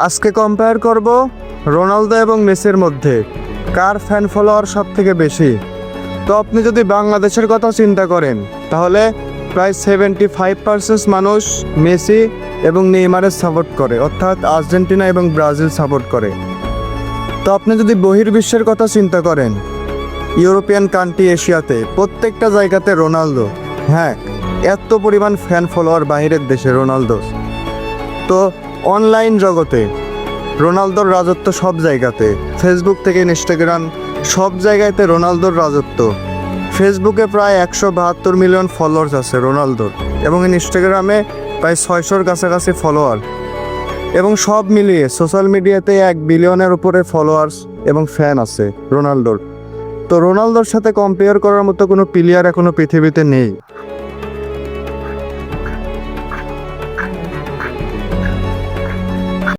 আজকে কম্পেয়ার করব রোনালদো এবং মেসির মধ্যে কার ফ্যান ফলোয়ার সব থেকে বেশি। তো আপনি যদি বাংলাদেশের কথা চিন্তা করেন তাহলে প্রায় 75% মানুষ মেসি এবং নেইমারের সাপোর্ট করে, অর্থাৎ আর্জেন্টিনা এবং ব্রাজিল সাপোর্ট করে। তো আপনি যদি বহির্বিশ্বের কথা চিন্তা করেন, ইউরোপিয়ান কান্ট্রি, এশিয়াতে প্রত্যেকটা জায়গাতে রোনালদো, হ্যাঁ, এত পরিমাণ ফ্যান ফলোয়ার বাইরের দেশে রোনালদো। তো অনলাইন জগতে রোনালদোর রাজত্ব সব জায়গাতে, ফেসবুক থেকে ইনস্টাগ্রাম সব জায়গাতে রোনালদোর রাজত্ব। ফেসবুকে প্রায় 172 মিলিয়ন ফলোয়ার্স আছে রোনালদোর, এবং ইনস্টাগ্রামে প্রায় 600-র কাছাকাছি ফলোয়ার, এবং সব মিলিয়ে সোশ্যাল মিডিয়াতে 1 বিলিয়নের উপরে ফলোয়ার্স এবং ফ্যান আছে রোনালদোর। তো রোনালদোর সাথে কম্পেয়ার করার মতো কোনো প্লেয়ার এখনো পৃথিবীতে নেই।